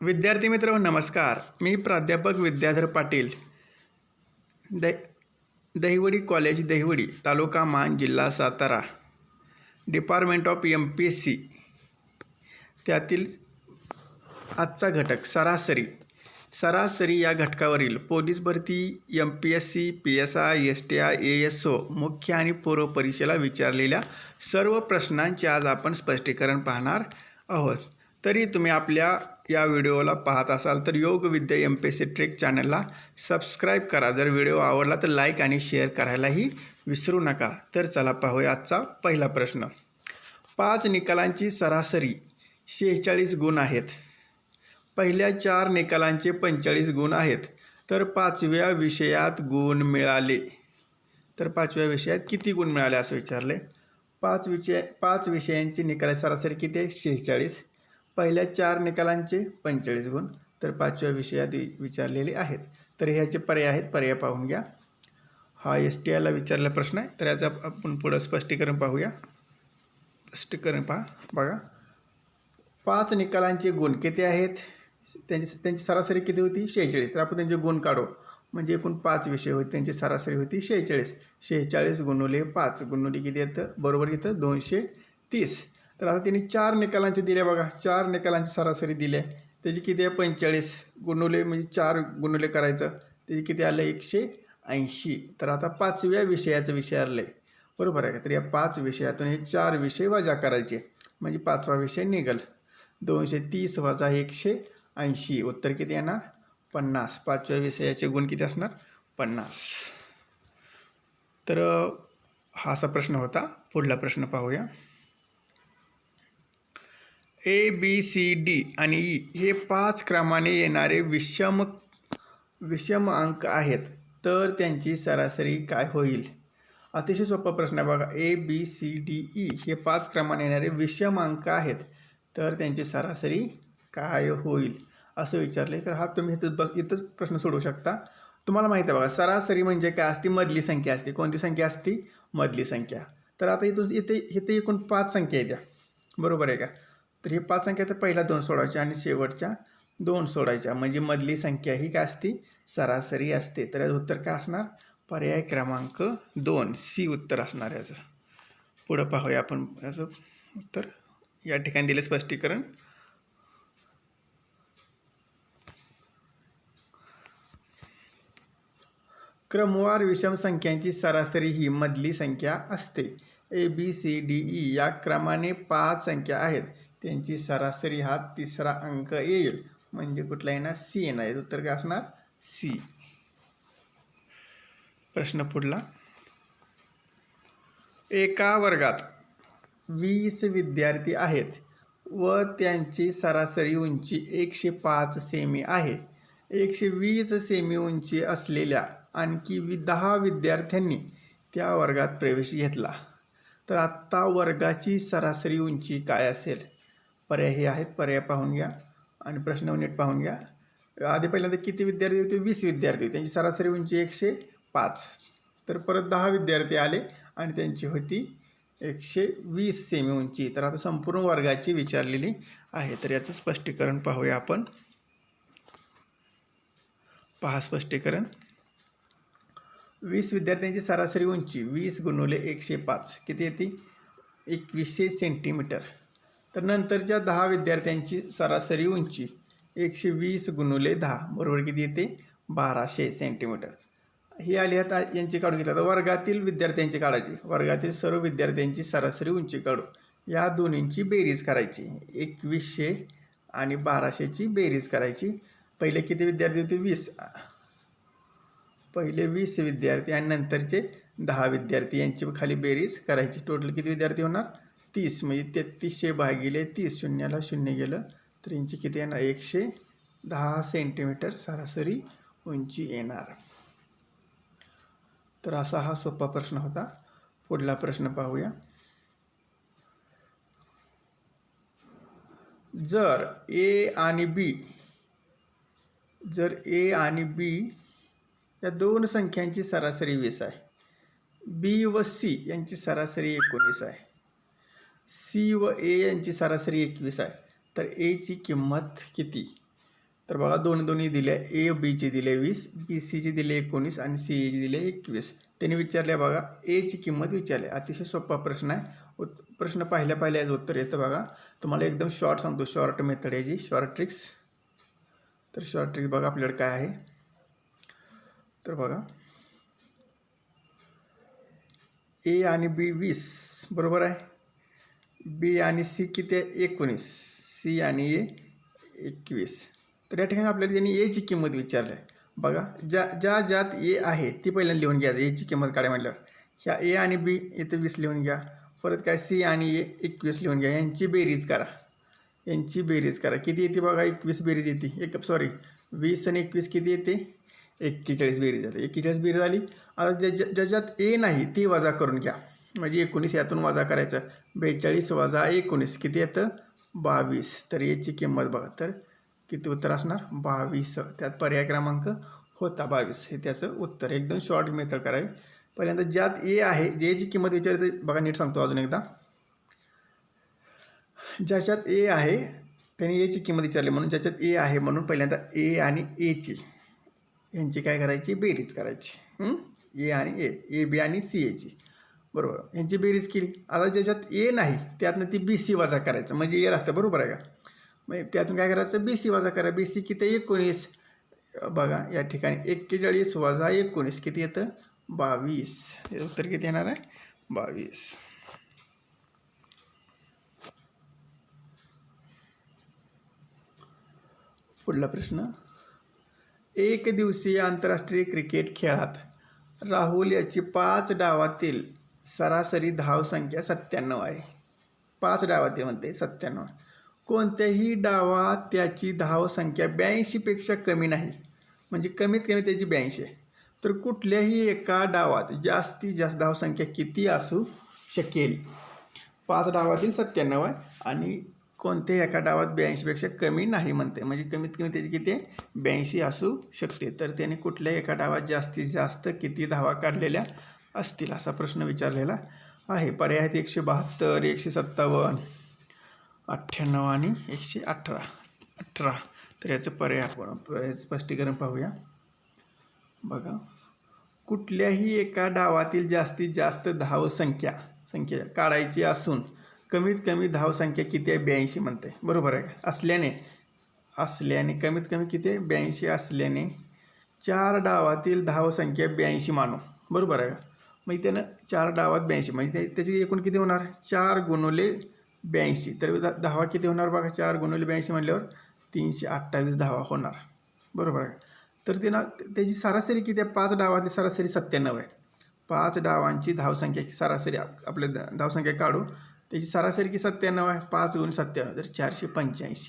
विद्यार्थी मित्र नमस्कार. मी प्राध्यापक विद्याधर पाटील, द दहिवडी कॉलेज दहिवडी, तालुका मान, जिल्हा सातारा, डिपार्टमेंट ऑफ MPSC. त्यातील आजचा घटक सरासरी या घटकावरील पोलीस भरती, MPSC, PSI, STI, ASO मुख्य आणि पूर्व परीक्षेला विचारलेल्या सर्व प्रश्नांचे आज आपण स्पष्टीकरण पाहणार आहोत. तरी तुम्ही आपल्या या व्हिडिओला पाहत असाल तर योग विद्या MPSC ट्रेक चॅनलला सबस्क्राईब करा. जर व्हिडिओ आवडला तर लाईक आणि शेअर करायलाही विसरू नका. तर चला पाहूया आजचा पहिला प्रश्न. 5 निकालांची सरासरी 46 गुण आहेत. पहिल्या 4 निकालांचे 45 गुण आहेत. तर 5व्या विषयात गुण मिळाले. तर 5व्या विषयात किती गुण मिळाले असं विचारले. 5 विषयांची निकाल सरासरी किती आहे? 46. पहिल्या 4 निकालांचे 45 गुण. तर 5व्या विषयात विचारलेले आहेत. तर ह्याचे पर्याय आहेत, पर्याय पाहून घ्या. हा STIला विचारलेला प्रश्न आहे. तर याचं आपण पुढं स्पष्टीकरण पाहूया. स्पष्टीकरण बघा. 5 निकालांचे गुण किती आहेत? त्यांची सरासरी किती होती? 46. तर आपण त्यांचे गुण काढू. म्हणजे एकूण 5 विषय होते, त्यांची सरासरी होती 46. 46 गुणुले 5 गुणुले किती येतं? बरोबर येतं 230. तर आता त्यांनी 4 निकालांचे दिले बघा. 4 निकालांची सरासरी दिली आहे. त्याची किती आहे? 45 गुणुले म्हणजे 4 गुणुले करायचं. त्याची किती आलं? 180. तर आता 5व्या विषयाचं विचारलं आहे, बरोबर आहे का? तर या 5 विषयातून हे 4 विषय वजा करायचे म्हणजे 5वा विषय निघेल. 230 वजा 180 उत्तर किती येणार? 50. 5व्या विषयाचे गुण किती असणार? 50. तर हा असा प्रश्न होता. पुढला प्रश्न पाहूया. ABCD आणि E हे 5 क्रमाने येणारे विषम अंक आहेत. तर त्यांची सरासरी काय होईल? अतिशय सोपा प्रश्न आहे बघा. ABCDE हे 5 क्रमाने येणारे विषम अंक आहेत. तर त्यांची सरासरी काय होईल असं विचारले. तर हा तुम्ही इथंच प्रश्न सोडवू शकता. तुम्हाला माहिती आहे बघा, सरासरी म्हणजे काय असते? मधली संख्या असते. कोणती संख्या असते? मधली संख्या. तर आता इथे एकूण 5 संख्या येत्या, बरोबर आहे का? तर हे 5 संख्या तर पहिल्या 2 सोडायच्या आणि शेवटच्या 2 सोडायच्या म्हणजे मधली संख्या ही काय असते? सरासरी असते. तर याचं उत्तर काय असणार? पर्याय क्रमांक 2 C उत्तर असणार याचं. पुढं पाहूया आपण याचं उत्तर. या ठिकाणी दिले स्पष्टीकरण. क्रमवार विषम संख्यांची सरासरी ही मधली संख्या असते. ABCDE या क्रमाने 5 संख्या आहेत. त्यांची सरासरी हा 3रा अंक येईल म्हणजे कुठला येणार? C येणार. उत्तर काय असणार? C. प्रश्न पुढला. एका वर्गात 20 विद्यार्थी आहेत व त्यांची सरासरी उंची 105 सेमी आहे. 120 सेमी उंची असलेल्या आणखी 10 विद्यार्थ्यांनी त्या वर्गात प्रवेश घेतला. तर आत्ता वर्गाची सरासरी उंची काय असेल? पर्याय हे आहेत, पर्याय पाहून घ्या आणि प्रश्न नीट पाहून घ्या. आधी पहिल्यांदा किती विद्यार्थी होते? 20 विद्यार्थी. त्यांची सरासरी उंची 105. तर परत 10 विद्यार्थी आले आणि त्यांची होती 120 सेमी उंची. तर आता संपूर्ण वर्गाची विचारलेली आहे. तर याचं स्पष्टीकरण पाहूया आपण. पहा स्पष्टीकरण. 20 विद्यार्थ्यांची सरासरी उंची 20 गुणुले 105 किती येते? 2100 सेंटीमीटर. तर नंतरच्या 10 विद्यार्थ्यांची सरासरी उंची 120 गुणुले 10 बरोबर किती येते? 1200 सेंटीमीटर. ही आली. आता यांची काढून घेतली. आता वर्गातील विद्यार्थ्यांची काढायची. वर्गातील सर्व विद्यार्थ्यांची सरासरी उंची काढू. या दोन्हींची बेरीज करायची. 2100 आणि 1200ची बेरीज करायची. पहिले किती विद्यार्थी होते? 20. पहिले 20 विद्यार्थी आणि नंतरचे 10 विद्यार्थी यांची खाली बेरीज करायची. टोटल किती विद्यार्थी होणार? 30. म्हणजे 3300 भागिले 30. शून्याला शून्य गेलं तर यांची किती येणार? 110 सेंटीमीटर सरासरी उंची येणार. तर असा हा सोपा प्रश्न होता. पुढला प्रश्न पाहूया. जर A आणि B या 2 संख्यांची सरासरी 20 आहे. B व C यांची सरासरी 19 आहे. C व A यांची सरासरी 21 आहे. तर A ची किंमत किती? तर बघा दोन्ही दोन्ही दिले, ए बीची दिले 20, बी सीची दिले 19 आणि सी एची दिले 21. त्यांनी विचारले बघा एची किंमत विचारली. अतिशय सोपा प्रश्न आहे. प्रश्न पाहिल्या याचं उत्तर येतं बघा. तुम्हाला एकदम शॉर्ट सांगतो, शॉर्ट मेथड याची, शॉर्ट ट्रिक्स. तर शॉर्ट ट्रिक्स बघा आपल्याकडे काय आहे. तर बघा ए आणि बी 20 बरोबर आहे. बी आणि सी किती आहे 19, सी आणि ए 21. तर या ठिकाणी आपल्याला त्यांनी एची किंमत विचारली आहे. बघा ज्यात ए आहे ती पहिल्यांदा लिहून घ्यायचं, एची किंमत काढाय म्हटल्यावर. ह्या ए आणि बी इथं 20 लिहून घ्या. परत काय सी आणि ए 21 लिहून घ्या. यांची बेरीज करा, किती येते बघा. 21 बेरीज येते, सॉरी 20 आणि 21 किती येते 41 बेरीज झाली. 41 बेरीज झाली. आता ज्याच्यात ए नाही ती वजा करून घ्या, म्हणजे 19 यातून वजा करायचं. 42 वजा 19 किती येतं 22. तर याची किंमत बघा, तर किती उत्तर असणार 22. त्यात पर्याय क्रमांक होता 22, हे त्याचं उत्तर. एकदम शॉर्ट मेथड करावी. पहिल्यांदा ज्यात ए आहे, जेची किंमत विचारते बघा, नीट सांगतो अजून एकदा. ज्याच्यात ए आहे त्यांनी एची किंमत विचारली, म्हणून ज्याच्यात ए आहे म्हणून पहिल्यांदा ए आणि एची यांची काय करायची बेरीज करायची. ए आणि ए बी आणि सी एची बरोबर यांची बेरीज केली. आता ज्याच्यात ए नाही त्यातनं ती बी सी वजा करायचं, म्हणजे ए राहतं बरोबर आहे का. मग त्यातून काय करायचं बी सी वजा करा. बी सी किती 19 बघा या ठिकाणी 41 वजा 19 किती येतं 22. हे उत्तर किती येणार आहे 22. पुढला प्रश्न. एक दिवसीय आंतरराष्ट्रीय क्रिकेट खेळात राहुल याची 5 डावातील सरासरी धावसंख्या 97 आहे. 5 डावातील म्हणते 97. कोणत्याही डावात त्याची धावसंख्या 82पेक्षा कमी नाही, म्हणजे कमीत कमी त्याची 82 आहे. तर कुठल्याही एका डावात जास्तीत जास्त धावसंख्या किती असू शकेल. 5 डावातील 97 आहे आणि कोणत्याही एका डावात 82पेक्षा कमी नाही म्हणते, म्हणजे कमीत कमी त्याची किती 82 असू शकते. तर त्याने कुठल्याही एका डावात जास्तीत जास्त किती धावा काढलेल्या असतील असा प्रश्न विचारलेला आहे. पर्याय आहेत 172, 157, 98 आणि 118. तर याचं पर्याय आपण स्पष्टीकरण पाहूया. बघा कुठल्याही एका डावातील जास्तीत जास्त धावसंख्या काढायची असून कमीत कमी धावसंख्या किती आहे 82 म्हणते बरोबर आहे का. असल्याने कमीत कमी किती आहे 82 असल्याने 4 डावातील धावसंख्या 82 मानू बरोबर आहे का. मग त्यानं 4 डावात 82 म्हणजे त्याची एकूण किती होणार 4 गुणुले 82. तर धावा किती होणार बघा 4 गुणुले 82 म्हटल्यावर 328 धावा होणार बरोबर आहे. तर त्याची सरासरी किती आहे 5 डावातली सरासरी 97 आहे. 5 डावांची धावसंख्या सरासरी आपल्या धावसंख्या काढू, त्याची सरासरी की 97 आहे. 5 गुण 97 तर 485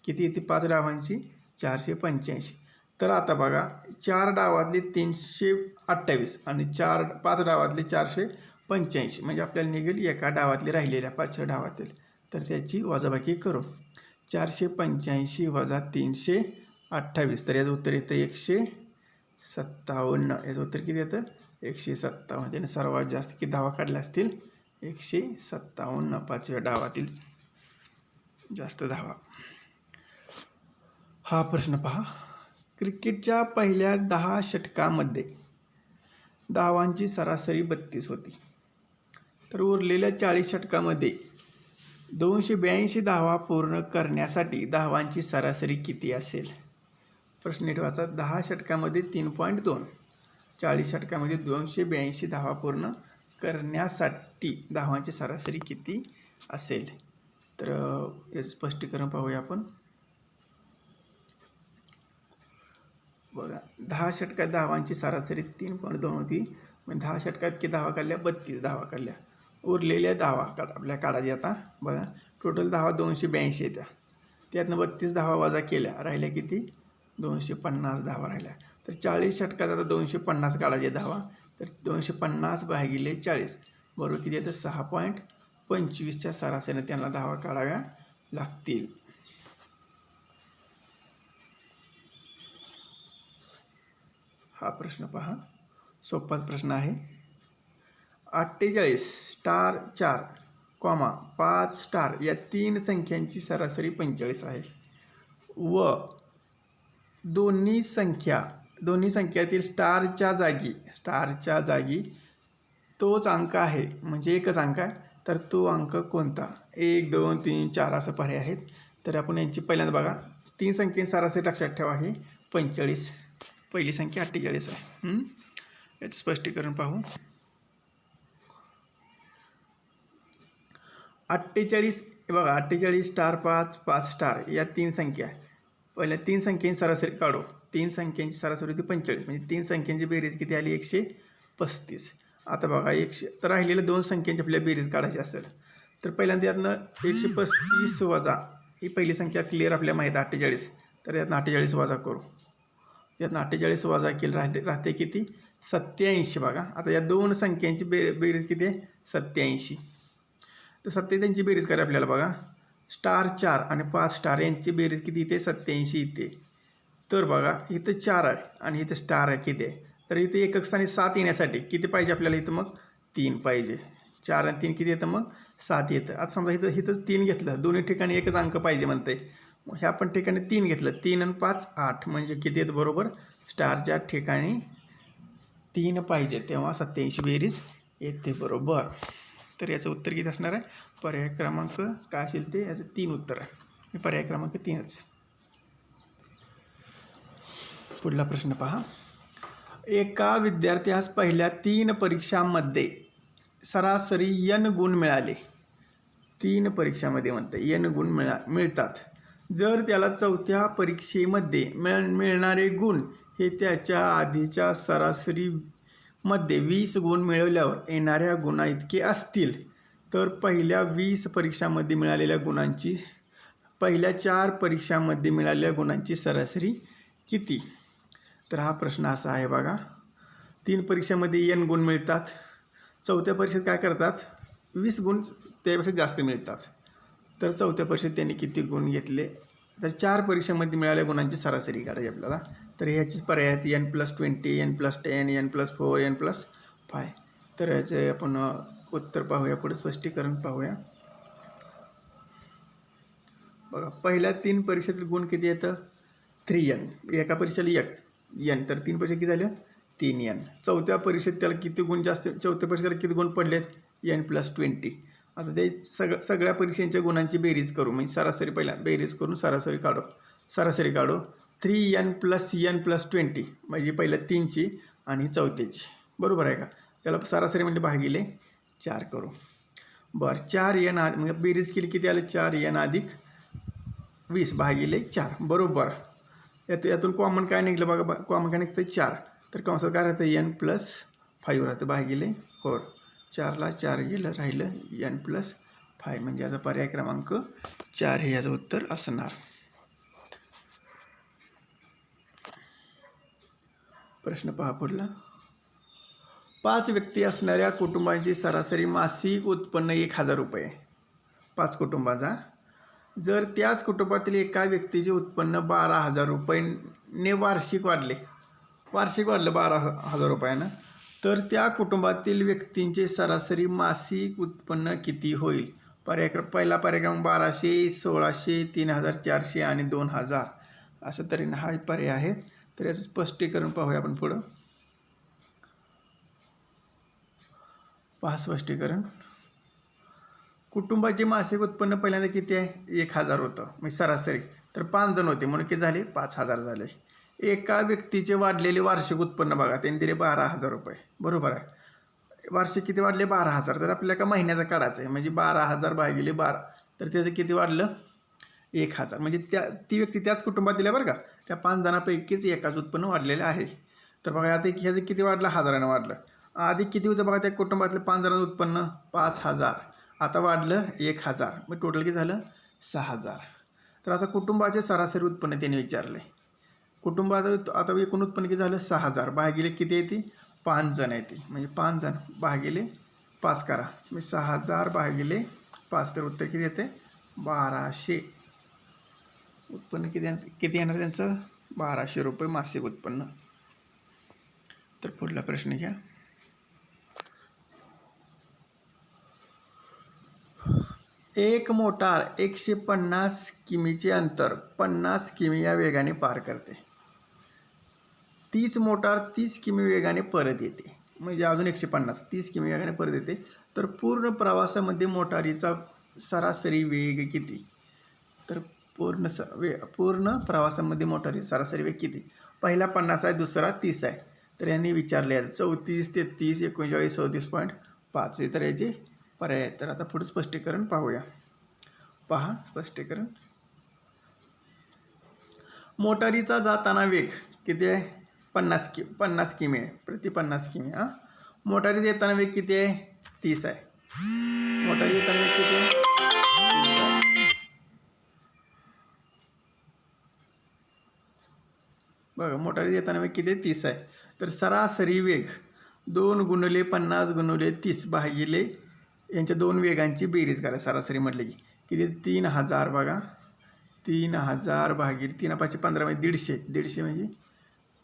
किती येते 5 डावांची 485. तर आता बघा 4 डावातली 328 आणि 5 डावातली 485 म्हणजे आपल्याला निघेल एका डावातली राहिलेल्या 5 डावातील. तर त्याची वजाबाकी करू. 485 वजा 328 तर याचं उत्तर येतं 157. याचं उत्तर किती येतं 157. त्याने सर्वात जास्त किती धावा काढल्या असतील 157. 5व्या डावातील जास्त धावा. हा प्रश्न पहा. क्रिकेटच्या पहिल्या 10 षटकामध्ये धावांची सरासरी 32 होती. तर उरलेल्या 40 षटकामध्ये 282 धावा पूर्ण करण्यासाठी धावांची सरासरी किती असेल. प्रश्न नीट वाचा. 10 षटकामध्ये 3.2, 40 षटकामध्ये 282 धावा पूर्ण करण्यासाठी धावांची सरासरी किती असेल. तर याचं स्पष्टीकरण पाहूया आपण. बघा 10 षटकात धावांची सरासरी 3.2 होती. म्हणजे 10 षटकात किती धावा काढल्या 32 धावा काढल्या. उरलेल्या धावा आपल्या काढायच्या आता बघा. टोटल धावा 282 येत्या, त्यातनं 32 धावा वजा केल्या, राहिल्या किती 250 धावा राहिल्या. तर 40 षटकात आता 250 काढायचे धावा. तर 250 भागिले 40 बरोबर किती येतं 6.25च्या सरासरीने त्यांना धावा काढाव्या लागतील. हा प्रश्न पहा, सोपाच प्रश्न आहे. 48 स्टार 4, 5 स्टार या 3 संख्यांची सरासरी 45 आहे व दोन्ही संख्यातील स्टारच्या जागी तोच अंक आहे म्हणजे एकच अंक आहे, तर तो अंक कोणता? 1 2 3 4 असं पर्याय आहेत. तर आपण यांची पहिल्यांदा बघा, 3 संख्येची सरासरी लक्षात ठेवा हे 45, पहिली संख्या 48 आहे. याचं स्पष्टीकरण पाहू. 48 बघा, 48 स्टार 5 5 स्टार या 3 संख्या. पहिल्या 3 संख्येची सरासरी काढू. 3 संख्यांची सरासरी होती 45, म्हणजे 3 संख्यांची बेरीज किती आली? 135. आता बघा, तर राहिलेल्या 2 संख्यांची आपल्याला बेरीज काढायची असेल तर पहिल्यांदा यातनं 135 वजा ही पहिली संख्या क्लिअर आपल्याला माहीत आहे 48, तर यातनं 48 वजा करू. यातनं 48 वजा केलं राहते किती? 87. बघा, आता या 2 संख्यांची बेरीज किती आहे? 87. तर 87ची बेरीज करा आपल्याला. बघा, स्टार 4 आणि 5 स्टार यांची बेरीज किती येते? 87 येते. तर बघा, इथं 4 आहे आणि इथं स्टार आहे किती आहे? तर इथे एकक स्थानी 7 येण्यासाठी किती पाहिजे आपल्याला? इथं मग 3 पाहिजे. 4 आणि 3 किती येतं? मग 7 येतं. आता समजा इथं 3 घेतलं, दोन्ही ठिकाणी एकच अंक पाहिजे म्हणते. मग ह्या पण ठिकाणी 3 घेतलं, 3 आणि 5 8, म्हणजे किती येतं? बरोबर स्टारच्या ठिकाणी 3 पाहिजे, तेव्हा 87 बेरीज येते. बरोबर. तर याचं उत्तर किती असणार आहे? पर्याय क्रमांक काय असेल ते, याचं 3 उत्तर आहे. पर्याय क्रमांक 3च. पुढला प्रश्न पहा. एका विद्यार्थ्यास पहिल्या 3 परीक्षांमध्ये सरासरी n गुण मिळाले. 3 परीक्षांमध्ये म्हणते n गुण मिळतात. जर त्याला चौथ्या परीक्षेमध्ये मिळणारे गुण हे त्याच्या आधीच्या सरासरीमध्ये 20 गुण मिळवल्यावर येणाऱ्या गुणाइतके असतील, तर पहिल्या 20 परीक्षांमध्ये मिळालेल्या गुणांची पहिल्या 4 परीक्षांमध्ये मिळालेल्या गुणांची सरासरी किती? तर हा प्रश्न असा आहे बघा. 3 परीक्षांमध्ये n गुण मिळतात. चौथ्या परीक्षेत काय करतात? 20 गुण त्यापेक्षा जास्त मिळतात. तर चौथ्या परीक्षेत त्यांनी किती गुण घेतले? तर 4 परीक्षांमध्ये मिळालेल्या गुणांची सरासरी काढायची आपल्याला. तर ह्याचीच पर्याय आहेत n+20, n+10, n+4, n+5. तर याचे आपण उत्तर पाहूया. पुढे स्पष्टीकरण पाहूया. बघा, पहिल्या 3 परीक्षेतील गुण किती येतं? 3n. एका परीक्षेला 1 n, तर 3 परीक्षा किती झाल्या? 3n. चौथ्या परीक्षेत त्याला किती गुण जास्त? चौथ्या परीक्षेला किती गुण पडलेत? n+20. आता ते सगळ्या परीक्षांच्या गुणांची बेरीज करू, म्हणजे सरासरी पहिला बेरीज करून सरासरी काढू. 3n + n+20 म्हणजे पहिल्या 3ची आणि चौथ्याची. बरोबर आहे का? त्याला सरासरी म्हणजे भागिले 4 करू. बरं, 4n म्हणजे बेरीज केली किती आलं? 4n + 20 भागिले 4. बरोबर. यातून कॉमन काय निघलं? बघा, कॉमन काय निघतं? 4. तर कंसात काय राहतं? n+5 राहतं भागिले 4. 4ला 4 गेलं, राहिलं n+5, म्हणजे याचा पर्याय क्रमांक 4 हे याचं उत्तर असणार. प्रश्न पहा पुढला. 5 व्यक्ती असणाऱ्या कुटुंबाची सरासरी मासिक उत्पन्न 1000 रुपये. 5 कुटुंबाचा. जर त्याच कुटुंबातील एका व्यक्तीचे उत्पन्न 12,000 रुपये वार्षिक वाढलं 12,000 रुपयानं, तर त्या कुटुंबातील व्यक्तींचे सरासरी मासिक उत्पन्न किती होईल? पहिला पर्याय क्रमांक 1200, 1600, 3400 आणि 2000 असं तऱ्हेनं हा पर्याय आहे. तर याचं स्पष्टीकरण पाहूया आपण पुढं. पहा स्पष्टीकरण. कुटुंबाचे मासिक उत्पन्न पहिल्यांदा किती आहे? 1000 होतं, म्हणजे सरासरी. तर 5 जण होते म्हणून किती झाले? 5000 झाले. एका व्यक्तीचे वाढलेले वार्षिक उत्पन्न बघा, त्यांनी दिले 12,000 रुपये. बरोबर आहे. वार्षिक किती वाढले? 12,000. तर आपल्याला का महिन्याचा काढायचं आहे, म्हणजे 12,000 भागिले 12, तर त्याचं किती वाढलं? 1000. म्हणजे ती व्यक्ती त्याच कुटुंबात दिल्या बरं का. त्या 5 जणांपैकीच एकाच उत्पन्न वाढलेलं आहे. तर बघा, आता ह्याचं किती वाढलं? 1000ने वाढलं. आधी किती होतं बघा त्या कुटुंबातलं 5 जणांचं उत्पन्न? 5000. आता वाढलं 1000, मग टोटल किती झालं? 6000. तर आता कुटुंबाचे सरासरी उत्पन्न त्यांनी विचारले. कुटुंबाचं आता एकूण उत्पन्न किती झालं? 6000 भागिले किती येते? 5 जण येते, म्हणजे 5 जण भागिले 5 करा, म्हणजे 6000 भागिले 5, तर उत्तर किती येते? 1200. उत्पन्न किती येणार त्यांचं? 1200 रुपये मासिक उत्पन्न. तर पुढला प्रश्न घ्या. एक मोटार 150 किमीचे अंतर 50 किमी या वेगाने पार करते. तीच मोटार 30 किमी वेगाने परत येते, म्हणजे अजून 150 30 किमी वेगाने परत येते, तर पूर्ण प्रवासामध्ये मोटारीचा सरासरी वेग किती? तर पूर्ण प्रवासामध्ये मोटारीचा सरासरी वेग किती? पहिला 50 आहे, दुसरा 30 आहे. तर यांनी विचारले 34, 33, 39, 37.5 हे तर याचे पर्याय आहेत. तर आता पुढे स्पष्टीकरण पाहूया. पहा स्पष्टीकरण. मोटारीचा जाताना वेग किती आहे? 50 किमी आहे, प्रति 50 किमी. मोटारीत येताना वेग किती आहे? 30 आहे. मोटारीत येताना वेग किती आहे? 30 आहे. बघा, मोटारीत येताना वेग किती आहे? 30 आहे. तर सरासरी वेग 2 गुणिले 50 गुणिले 30 भागिले यांच्या दोन वेगांची बेरीज करा. सरासरी म्हटलं की किती? 3000. बघा, 3000 भागिले 3×5=15 म्हणजे 150 म्हणजे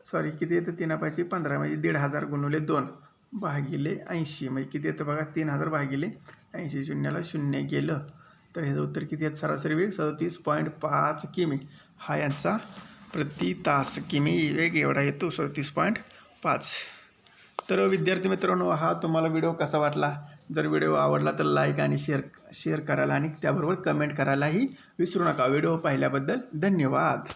सॉरी किती येतं? 3×5=15 म्हणजे 1500 गुणिले 2 भागिले 80 म्हणजे किती येतं? बघा, 3000 भागिले 80. शून्याला शून्य गेलं तर ह्याचं उत्तर किती आहे? सरासरी वेग 37.5 किमी हा यांचा प्रति तास किमी वेग एवढा येतो, 37.5. तर विद्यार्थी मित्रांनो, हा तुम्हाला व्हिडिओ कसा वाटला? जर व्हिडिओ आवडला तर लाईक आणि शेअर करायला आणि त्याबरोबर कमेंट करायलाही विसरू नका. व्हिडिओ पाहिल्याबद्दल धन्यवाद.